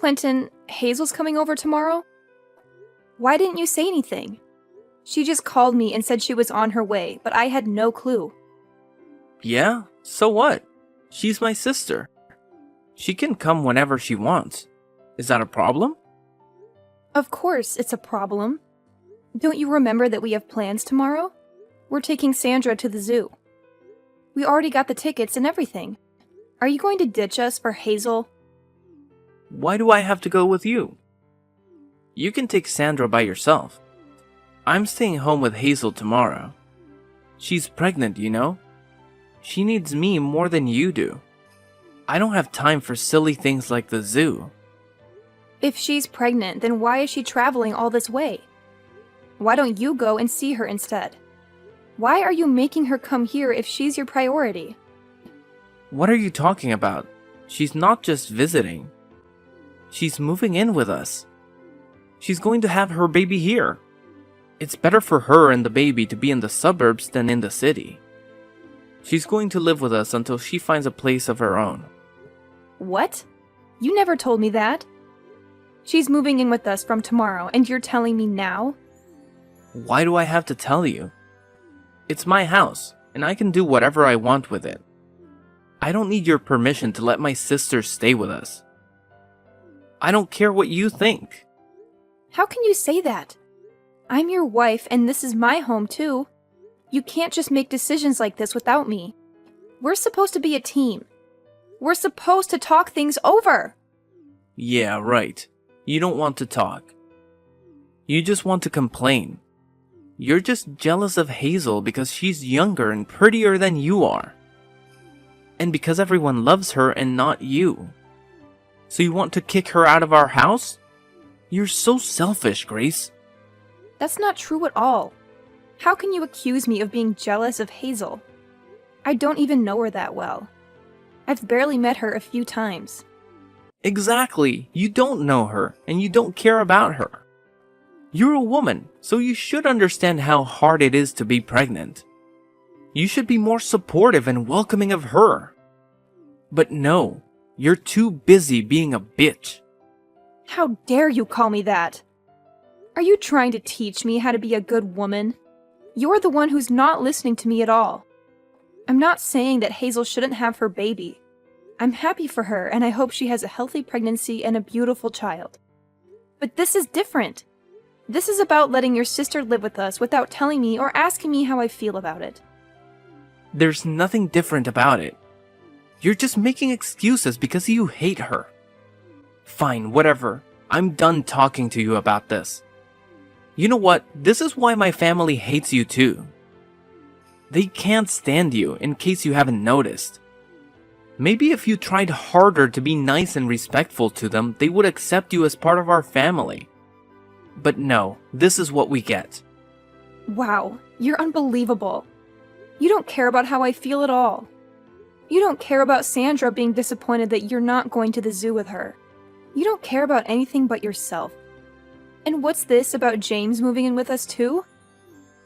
Clinton, Hazel's coming over tomorrow? Why didn't you say anything? She just called me and said she was on her way, but I had no clue. Yeah, so what? She's my sister. She can come whenever she wants. Is that a problem? Of course it's a problem. Don't you remember that we have plans tomorrow? We're taking Sandra to the zoo. We already got the tickets and everything. Are you going to ditch us for Hazel? Why do I have to go with you? You can take Sandra by yourself. I'm staying home with Hazel tomorrow. She's pregnant, you know? She needs me more than you do. I don't have time for silly things like the zoo. If she's pregnant, then why is she traveling all this way? Why don't you go and see her instead? Why are you making her come here if she's your priority? What are you talking about? She's not just visiting. She's moving in with us. She's going to have her baby here. It's better for her and the baby to be in the suburbs than in the city. She's going to live with us until she finds a place of her own. What? You never told me that. She's moving in with us from tomorrow, and you're telling me now? Why do I have to tell you? It's my house, and I can do whatever I want with it. I don't need your permission to let my sister stay with us. I don't care what you think. How can you say that? I'm your wife, and this is my home too. You can't just make decisions like this without me. We're supposed to be a team. We're supposed to talk things over. Yeah, right. You don't want to talk. You just want to complain. You're just jealous of Hazel because she's younger and prettier than you are. And because everyone loves her and not you. So you want to kick her out of our house? You're so selfish, Grace. That's not true at all. How can you accuse me of being jealous of Hazel? I don't even know her that well. I've barely met her a few times. Exactly. You don't know her, and you don't care about her. You're a woman, so you should understand how hard it is to be pregnant. You should be more supportive and welcoming of her. But no, you're too busy being a bitch. How dare you call me that? Are you trying to teach me how to be a good woman? You're the one who's not listening to me at all. I'm not saying that Hazel shouldn't have her baby. I'm happy for her, and I hope she has a healthy pregnancy and a beautiful child. But this is different. This is about letting your sister live with us without telling me or asking me how I feel about it. There's nothing different about it. You're just making excuses because you hate her. Fine, whatever. I'm done talking to you about this. You know what? This is why my family hates you too. They can't stand you, in case you haven't noticed. Maybe if you tried harder to be nice and respectful to them, they would accept you as part of our family. But no, this is what we get. Wow, you're unbelievable. You don't care about how I feel at all. You don't care about Sandra being disappointed that you're not going to the zoo with her. You don't care about anything but yourself. And what's this about James moving in with us too?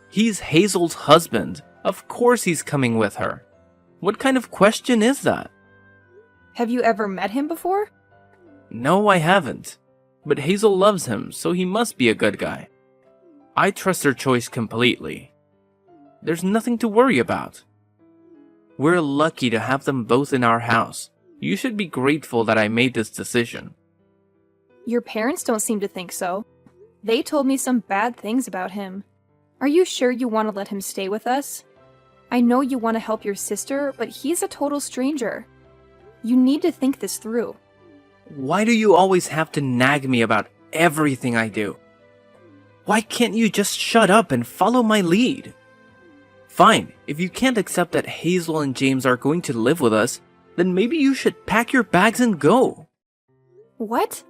He's Hazel's husband. Of course he's coming with her. What kind of question is that? Have you ever met him before? No, I haven't. But Hazel loves him, so he must be a good guy. I trust her choice completely. There's nothing to worry about. We're lucky to have them both in our house. You should be grateful that I made this decision. Your parents don't seem to think so. They told me some bad things about him. Are you sure you want to let him stay with us? I know you want to help your sister, but he's a total stranger. You need to think this through. Why do you always have to nag me about everything I do? Why can't you just shut up and follow my lead? Fine, if you can't accept that Hazel and James are going to live with us, then maybe you should pack your bags and go. What?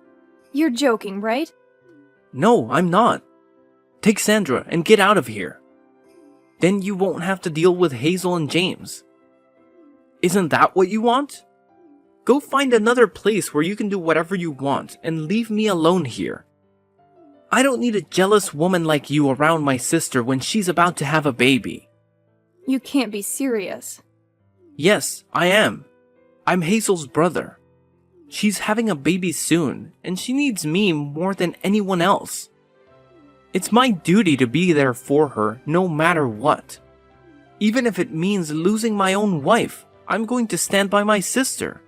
You're joking, right? No, I'm not. Take Sandra and get out of here. Then you won't have to deal with Hazel and James. Isn't that what you want? Go find another place where you can do whatever you want and leave me alone here. I don't need a jealous woman like you around my sister when she's about to have a baby. You can't be serious. Yes, I am. I'm Hazel's brother. She's having a baby soon, and she needs me more than anyone else. It's my duty to be there for her, no matter what. Even if it means losing my own wife, I'm going to stand by my sister.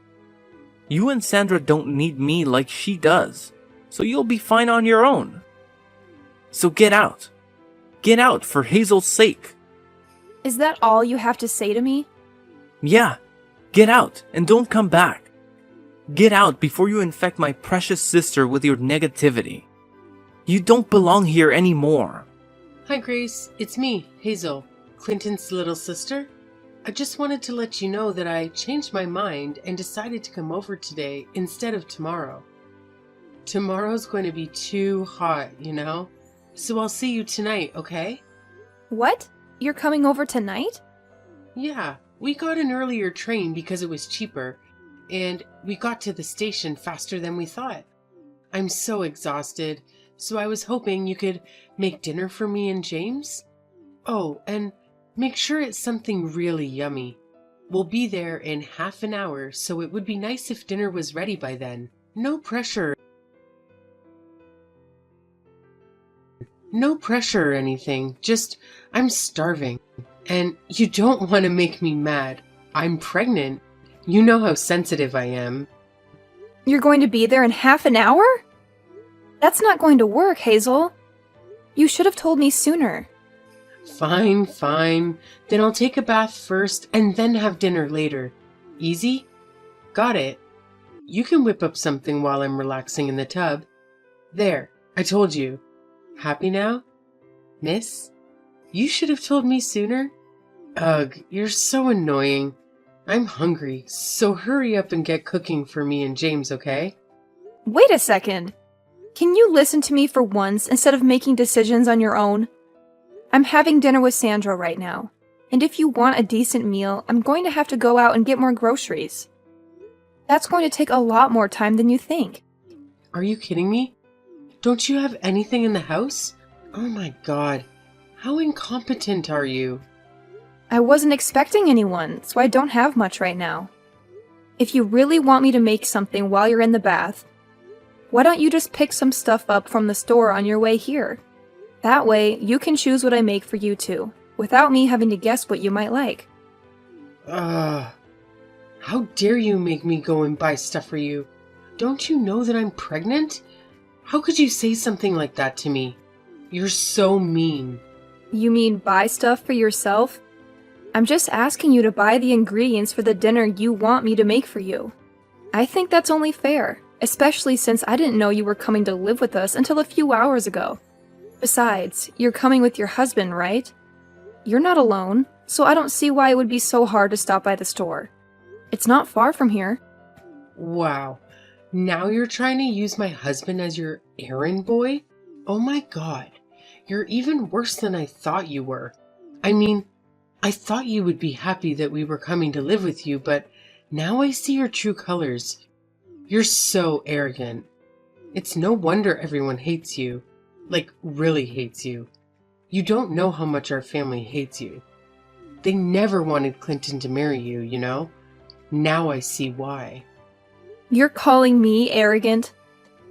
You and Sandra don't need me like she does, so you'll be fine on your own. So get out. Get out for Hazel's sake. Is that all you have to say to me? Yeah, get out and don't come back. Get out before you infect my precious sister with your negativity. You don't belong here anymore. Hi, Grace. It's me, Hazel, Clinton's little sister. I just wanted to let you know that I changed my mind and decided to come over today instead of tomorrow. Tomorrow's going to be too hot, you know? So I'll see you tonight, okay? What? You're coming over tonight? Yeah, we got an earlier train because it was cheaper, and we got to the station faster than we thought. I'm so exhausted, so I was hoping you could make dinner for me and James. Oh, and make sure it's something really yummy. We'll be there in half an hour, so it would be nice if dinner was ready by then. No pressure. No pressure or anything, just I'm starving. And you don't want to make me mad. I'm pregnant. You know how sensitive I am. You're going to be there in half an hour? That's not going to work, Hazel. You should have told me sooner. Fine, fine. Then I'll take a bath first and then have dinner later. Easy? Got it. You can whip up something while I'm relaxing in the tub. There, I told you. Happy now? Miss? You should have told me sooner. Ugh, you're so annoying. I'm hungry, so hurry up and get cooking for me and James, okay? Wait a second. Can you listen to me for once instead of making decisions on your own? I'm having dinner with Sandra right now, and if you want a decent meal, I'm going to have to go out and get more groceries. That's going to take a lot more time than you think. Are you kidding me? Don't you have anything in the house? Oh my god, how incompetent are you? I wasn't expecting anyone, so I don't have much right now. If you really want me to make something while you're in the bath, why don't you just pick some stuff up from the store on your way here? That way, you can choose what I make for you too, without me having to guess what you might like. How dare you make me go and buy stuff for you? Don't you know that I'm pregnant? How could you say something like that to me? You're so mean. You mean buy stuff for yourself? I'm just asking you to buy the ingredients for the dinner you want me to make for you. I think that's only fair, especially since I didn't know you were coming to live with us until a few hours ago. Besides, you're coming with your husband, right? You're not alone, so I don't see why it would be so hard to stop by the store. It's not far from here. Wow. Now you're trying to use my husband as your errand boy? Oh my god. You're even worse than I thought you were. I mean, I thought you would be happy that we were coming to live with you, but now I see your true colors. You're so arrogant. It's no wonder everyone hates you. Like, really hates you. You don't know how much our family hates you. They never wanted Clinton to marry you, you know? Now I see why. You're calling me arrogant?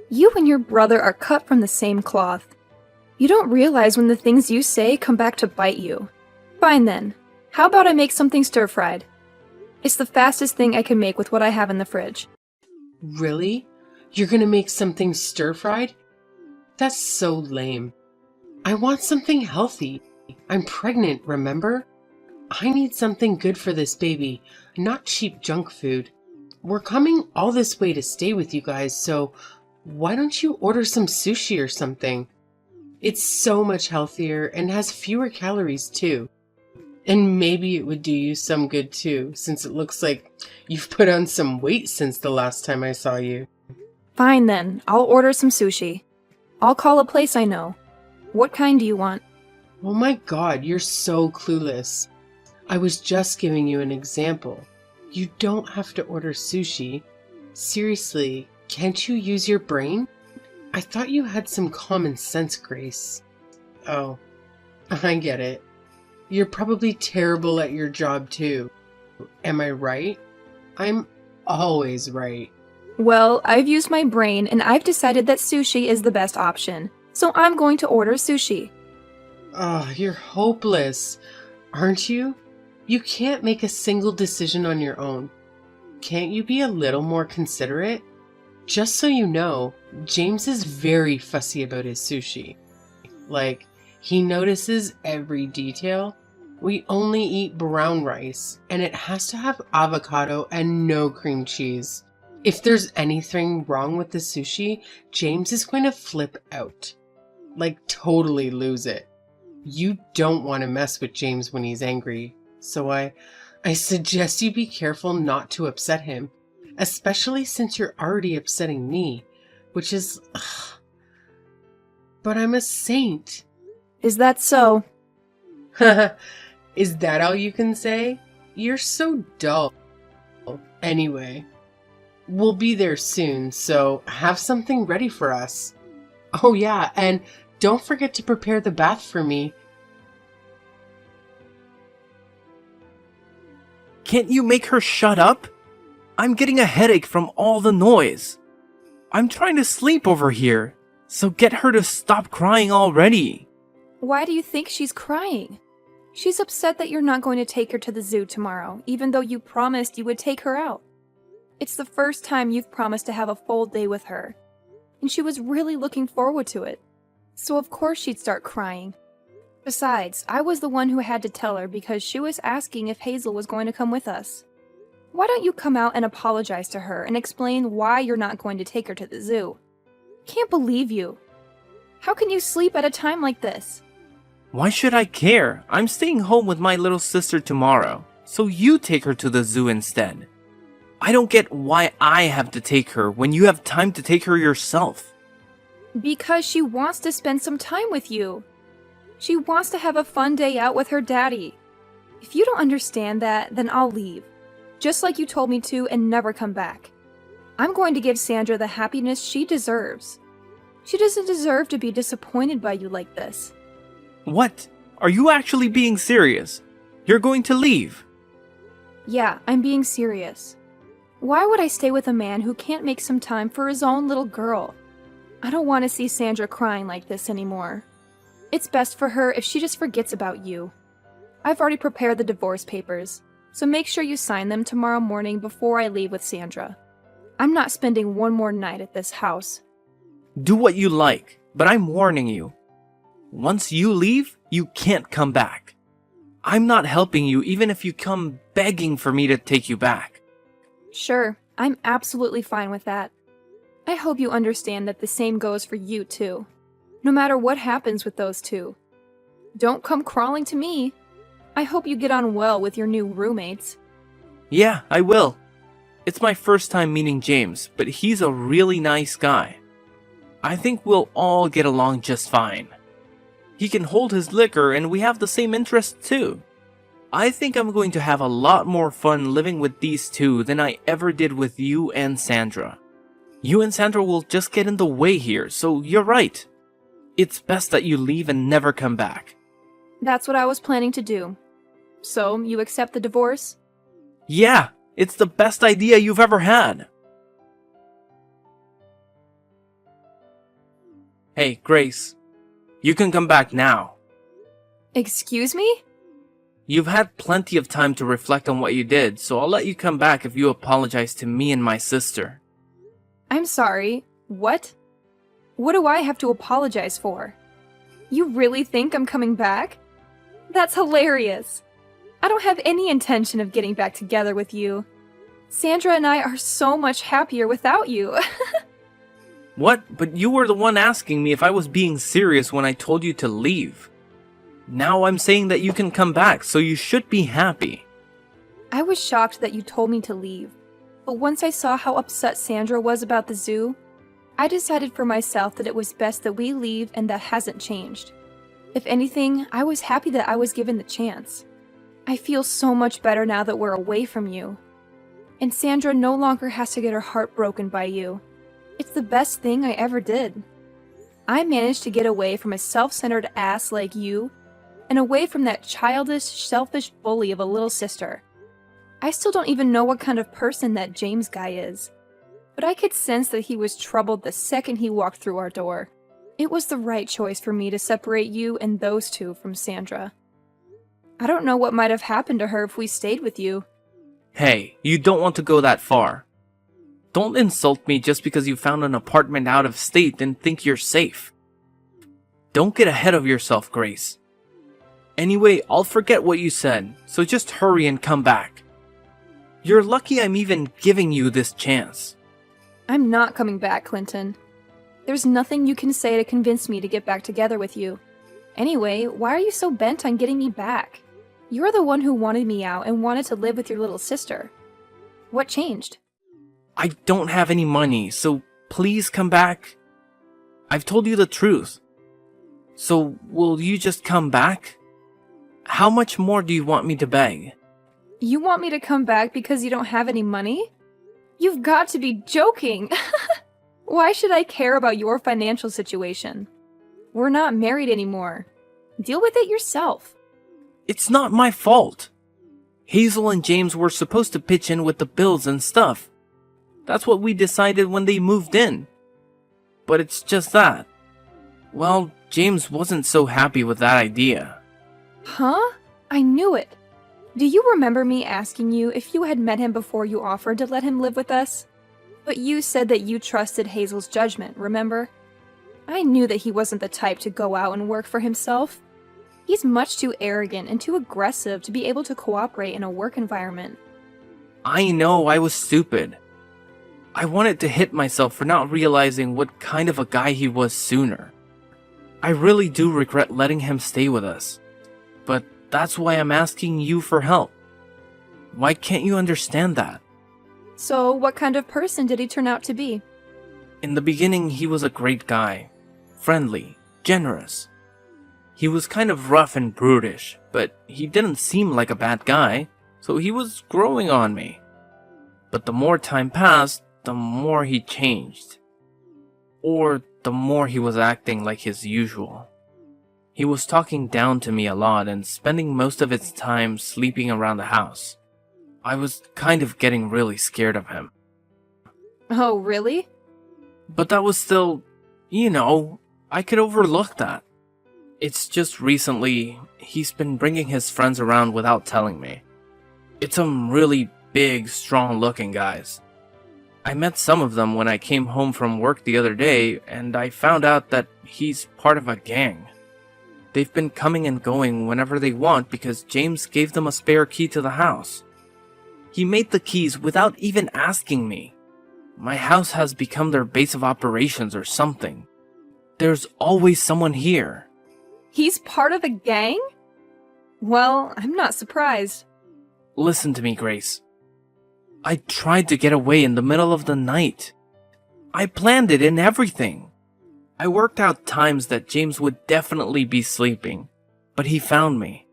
You and your brother are cut from the same cloth. You don't realize when the things you say come back to bite you. Fine then. How about I make something stir-fried? It's the fastest thing I can make with what I have in the fridge. Really? You're gonna make something stir-fried? That's so lame. I want something healthy. I'm pregnant, remember? I need something good for this baby, not cheap junk food. We're coming all this way to stay with you guys, so why don't you order some sushi or something? It's so much healthier and has fewer calories too. And maybe it would do you some good too, since it looks like you've put on some weight since the last time I saw you. Fine then, I'll order some sushi. I'll call a place I know. What kind do you want? Oh my god, you're so clueless. I was just giving you an example. You don't have to order sushi. Seriously, can't you use your brain? I thought you had some common sense, Grace. Oh, I get it. You're probably terrible at your job too. Am I right? I'm always right. Well, I've used my brain and I've decided that sushi is the best option. So I'm going to order sushi. Oh, you're hopeless, aren't you? You can't make a single decision on your own. Can't you be a little more considerate? Just so you know, James is very fussy about his sushi. Like, he notices every detail. We only eat brown rice, and it has to have avocado and no cream cheese. If there's anything wrong with the sushi, James is going to flip out. Like, totally lose it. You don't want to mess with James when he's angry, so I suggest you be careful not to upset him, especially since you're already upsetting me, which is... But I'm a saint. Is that so? Is that all you can say? You're so dull. Anyway, we'll be there soon, so have something ready for us. Oh yeah, and don't forget to prepare the bath for me. Can't you make her shut up? I'm getting a headache from all the noise. I'm trying to sleep over here, so get her to stop crying already. Why do you think she's crying? She's upset that you're not going to take her to the zoo tomorrow, even though you promised you would take her out. It's the first time you've promised to have a full day with her, and she was really looking forward to it. So of course she'd start crying. Besides, I was the one who had to tell her because she was asking if Hazel was going to come with us. Why don't you come out and apologize to her and explain why you're not going to take her to the zoo? Can't believe you. How can you sleep at a time like this? Why should I care? I'm staying home with my little sister tomorrow, so you take her to the zoo instead. I don't get why I have to take her when you have time to take her yourself. Because she wants to spend some time with you. She wants to have a fun day out with her daddy. If you don't understand that, then I'll leave. Just like you told me to and never come back. I'm going to give Sandra the happiness she deserves. She doesn't deserve to be disappointed by you like this. What? Are you actually being serious? You're going to leave? Yeah, I'm being serious. Why would I stay with a man who can't make some time for his own little girl? I don't want to see Sandra crying like this anymore. It's best for her if she just forgets about you. I've already prepared the divorce papers, so make sure you sign them tomorrow morning before I leave with Sandra. I'm not spending one more night at this house. Do what you like, but I'm warning you. Once you leave, you can't come back. I'm not helping you even if you come begging for me to take you back. Sure, I'm absolutely fine with that. I hope you understand that the same goes for you too. No matter what happens with those two. Don't come crawling to me. I hope you get on well with your new roommates. Yeah, I will. It's my first time meeting James, but he's a really nice guy. I think we'll all get along just fine. He can hold his liquor and we have the same interests too. I think I'm going to have a lot more fun living with these two than I ever did with you and Sandra. You and Sandra will just get in the way here, so you're right. It's best that you leave and never come back. That's what I was planning to do. So, you accept the divorce? Yeah, it's the best idea you've ever had. Hey, Grace. You can come back now. Excuse me? You've had plenty of time to reflect on what you did, so I'll let you come back if you apologize to me and my sister. I'm sorry. What? What do I have to apologize for? You really think I'm coming back? That's hilarious. I don't have any intention of getting back together with you. Sandra and I are so much happier without you. What? But you were the one asking me if I was being serious when I told you to leave. Now I'm saying that you can come back, so you should be happy. I was shocked that you told me to leave, but once I saw how upset Sandra was about the zoo, I decided for myself that it was best that we leave, and that hasn't changed. If anything, I was happy that I was given the chance. I feel so much better now that we're away from you. And Sandra no longer has to get her heart broken by you. It's the best thing I ever did. I managed to get away from a self-centered ass like you, and away from that childish, selfish bully of a little sister. I still don't even know what kind of person that James guy is. but I could sense that he was troubled the second he walked through our door. It was the right choice for me to separate you and those two from Sandra. I don't know what might have happened to her if we stayed with you. Hey, you don't want to go that far. Don't insult me just because you found an apartment out of state and think you're safe. Don't get ahead of yourself, Grace. Anyway, I'll forget what you said, so just hurry and come back. You're lucky I'm even giving you this chance. I'm not coming back, Clinton. There's nothing you can say to convince me to get back together with you. Anyway, why are you so bent on getting me back? You're the one who wanted me out and wanted to live with your little sister. What changed? I don't have any money, so please come back. I've told you the truth. So will you just come back? How much more do you want me to beg? You want me to come back because you don't have any money? You've got to be joking! Why should I care about your financial situation? We're not married anymore. Deal with it yourself. It's not my fault. Hazel and James were supposed to pitch in with the bills and stuff. That's what we decided when they moved in. But it's just that. Well, James wasn't so happy with that idea. Huh? I knew it. Do you remember me asking you if you had met him before you offered to let him live with us? But you said that you trusted Hazel's judgment, remember? I knew that he wasn't the type to go out and work for himself. He's much too arrogant and too aggressive to be able to cooperate in a work environment. I know I was stupid. I wanted to hit myself for not realizing what kind of a guy he was sooner. I really do regret letting him stay with us. But that's why I'm asking you for help. Why can't you understand that? So, what kind of person did he turn out to be? In the beginning, he was a great guy. Friendly, generous. He was kind of rough and brutish, but he didn't seem like a bad guy, so he was growing on me. But the more time passed, the more he changed. Or the more he was acting like his usual. He was talking down to me a lot and spending most of his time sleeping around the house. I was kind of getting really scared of him. Oh, really? But that was still, I could overlook that. It's just recently, he's been bringing his friends around without telling me. It's some really big, strong-looking guys. I met some of them when I came home from work the other day, and I found out that he's part of a gang. They've been coming and going whenever they want because James gave them a spare key to the house. He made the keys without even asking me. My house has become their base of operations or something. There's always someone here. He's part of a gang? Well, I'm not surprised. Listen to me, Grace. I tried to get away in the middle of the night. I planned it and everything. I worked out times that James would definitely be sleeping, but he found me.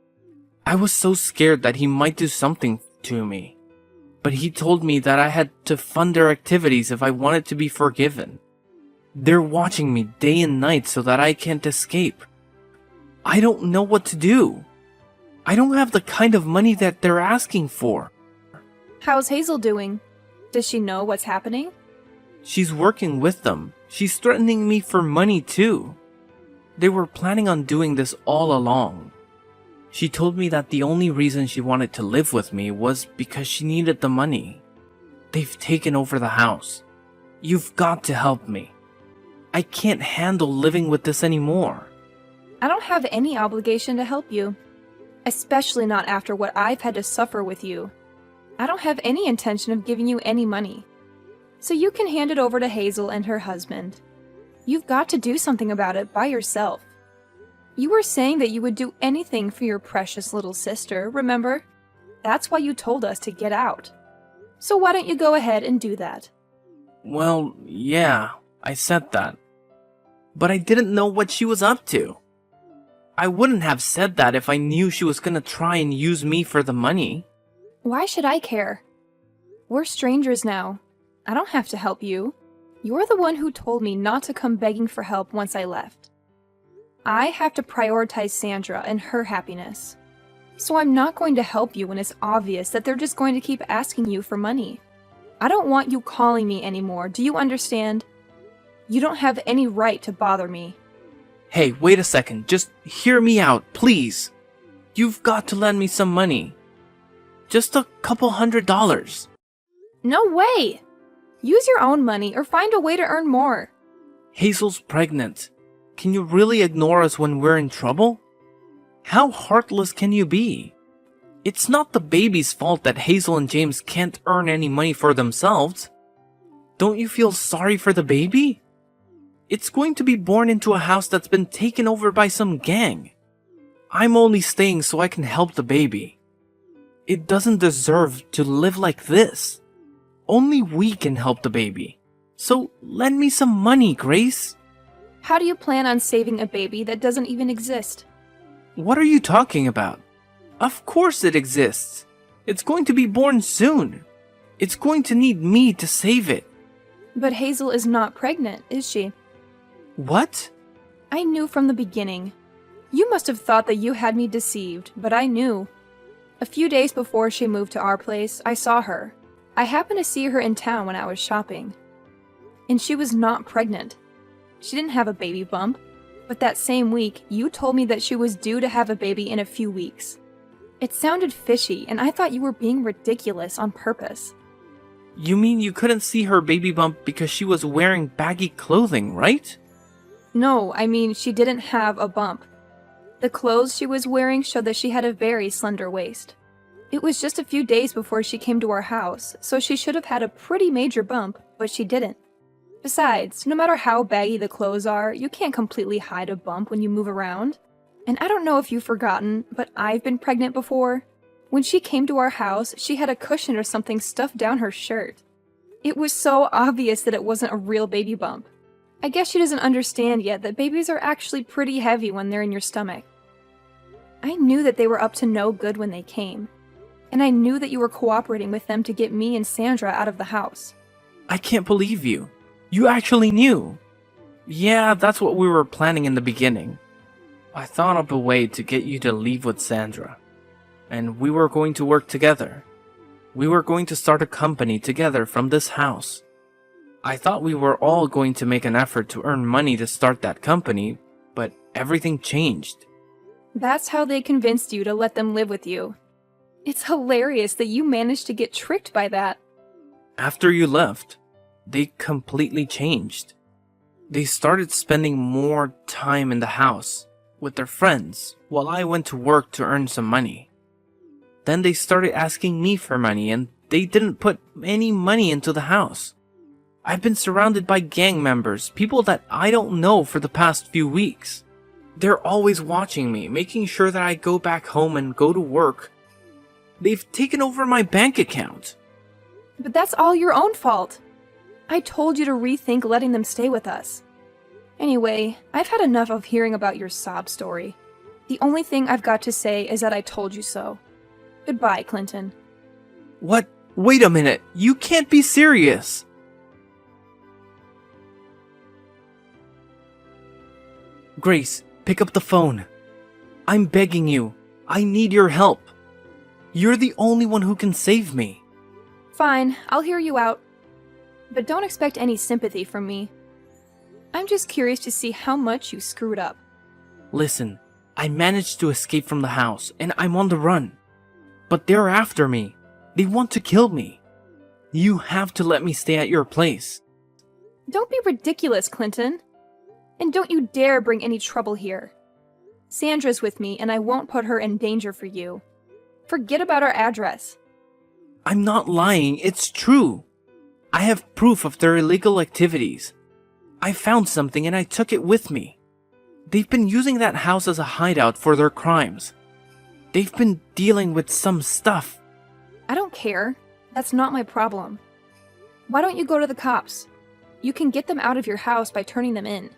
I was so scared that he might do something to me, but he told me that I had to fund their activities if I wanted to be forgiven. They're watching me day and night so that I can't escape. I don't know what to do. I don't have the kind of money that they're asking for. How's Hazel doing? Does she know what's happening? She's working with them. She's threatening me for money too. They were planning on doing this all along. She told me that the only reason she wanted to live with me was because she needed the money. They've taken over the house. You've got to help me. I can't handle living with this anymore. I don't have any obligation to help you. Especially not after what I've had to suffer with you. I don't have any intention of giving you any money. So you can hand it over to Hazel and her husband. You've got to do something about it by yourself. You were saying that you would do anything for your precious little sister, remember? That's why you told us to get out. So why don't you go ahead and do that? Well, yeah, I said that. But I didn't know what she was up to. I wouldn't have said that if I knew she was gonna try and use me for the money. Why should I care? We're strangers now. I don't have to help you. You're the one who told me not to come begging for help once I left. I have to prioritize Sandra and her happiness. So I'm not going to help you when it's obvious that they're just going to keep asking you for money. I don't want you calling me anymore, do you understand? You don't have any right to bother me. Hey, wait a second. Just hear me out, please. You've got to lend me some money. Just a couple $100. No way! Use your own money or find a way to earn more. Hazel's pregnant. Can you really ignore us when we're in trouble? How heartless can you be? It's not the baby's fault that Hazel and James can't earn any money for themselves. Don't you feel sorry for the baby? It's going to be born into a house that's been taken over by some gang. I'm only staying so I can help the baby. It doesn't deserve to live like this. Only we can help the baby. So lend me some money, Grace. How do you plan on saving a baby that doesn't even exist? What are you talking about? Of course it exists. It's going to be born soon. It's going to need me to save it. But Hazel is not pregnant, is she? What? I knew from the beginning. You must have thought that you had me deceived, but I knew. A few days before she moved to our place, I saw her. I happened to see her in town when I was shopping. And she was not pregnant. She didn't have a baby bump. But that same week, you told me that she was due to have a baby in a few weeks. It sounded fishy, and I thought you were being ridiculous on purpose. You mean you couldn't see her baby bump because she was wearing baggy clothing, right? No, I mean she didn't have a bump. The clothes she was wearing showed that she had a very slender waist. It was just a few days before she came to our house, so she should have had a pretty major bump, but she didn't. Besides, no matter how baggy the clothes are, you can't completely hide a bump when you move around. And I don't know if you've forgotten, but I've been pregnant before. When she came to our house, she had a cushion or something stuffed down her shirt. It was so obvious that it wasn't a real baby bump. I guess she doesn't understand yet that babies are actually pretty heavy when they're in your stomach. I knew that they were up to no good when they came. And I knew that you were cooperating with them to get me and Sandra out of the house. I can't believe you. You actually knew. Yeah, that's what we were planning in the beginning. I thought up a way to get you to leave with Sandra. And we were going to work together. We were going to start a company together from this house. I thought we were all going to make an effort to earn money to start that company, but everything changed. That's how they convinced you to let them live with you. It's hilarious that you managed to get tricked by that. After you left, they completely changed. They started spending more time in the house with their friends while I went to work to earn some money. Then they started asking me for money and they didn't put any money into the house. I've been surrounded by gang members, people that I don't know for the past few weeks. They're always watching me, making sure that I go back home and go to work. They've taken over my bank account. But that's all your own fault. I told you to rethink letting them stay with us. Anyway, I've had enough of hearing about your sob story. The only thing I've got to say is that I told you so. Goodbye, Clinton. What? Wait a minute. You can't be serious. Grace, pick up the phone. I'm begging you. I need your help. You're the only one who can save me. Fine, I'll hear you out. But don't expect any sympathy from me. I'm just curious to see how much you screwed up. Listen, I managed to escape from the house and I'm on the run. But they're after me. They want to kill me. You have to let me stay at your place. Don't be ridiculous, Clinton. And don't you dare bring any trouble here. Sandra's with me and I won't put her in danger for you. Forget about our address. I'm not lying, it's true. I have proof of their illegal activities. I found something and I took it with me. They've been using that house as a hideout for their crimes. They've been dealing with some stuff. I don't care. That's not my problem. Why don't you go to the cops? You can get them out of your house by turning them in.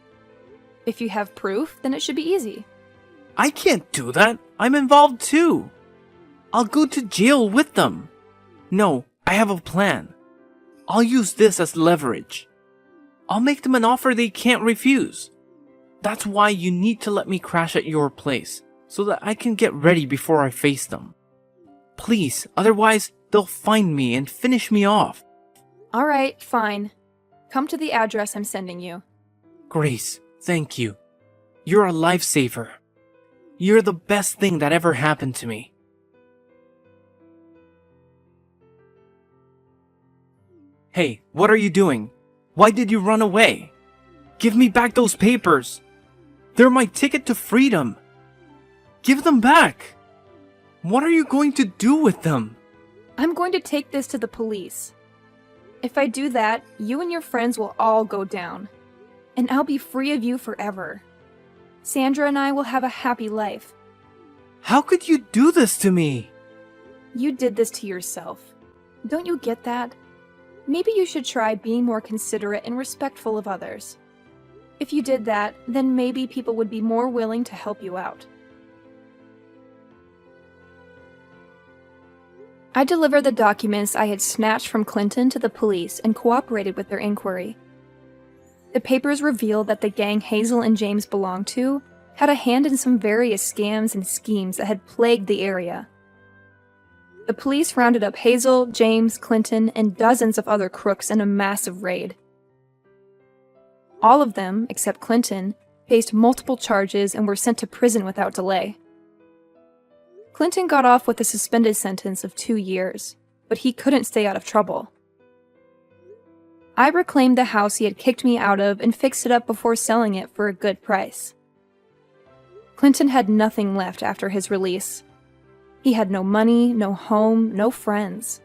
If you have proof, then it should be easy. I can't do that. I'm involved too. I'll go to jail with them. No, I have a plan. I'll use this as leverage. I'll make them an offer they can't refuse. That's why you need to let me crash at your place, so that I can get ready before I face them. Please, otherwise they'll find me and finish me off. Alright, fine. Come to the address I'm sending you. Grace, thank you. You're a lifesaver. You're the best thing that ever happened to me. Hey, what are you doing? Why did you run away? Give me back those papers. They're my ticket to freedom. Give them back. What are you going to do with them? I'm going to take this to the police. If I do that, you and your friends will all go down. And I'll be free of you forever. Sandra and I will have a happy life. How could you do this to me? You did this to yourself. Don't you get that? Maybe you should try being more considerate and respectful of others. If you did that, then maybe people would be more willing to help you out. I delivered the documents I had snatched from Clinton to the police and cooperated with their inquiry. The papers revealed that the gang Hazel and James belonged to had a hand in some various scams and schemes that had plagued the area. The police rounded up Hazel, James, Clinton, and dozens of other crooks in a massive raid. All of them, except Clinton, faced multiple charges and were sent to prison without delay. Clinton got off with a suspended sentence of 2 years, but he couldn't stay out of trouble. I reclaimed the house he had kicked me out of and fixed it up before selling it for a good price. Clinton had nothing left after his release. He had no money, no home, no friends.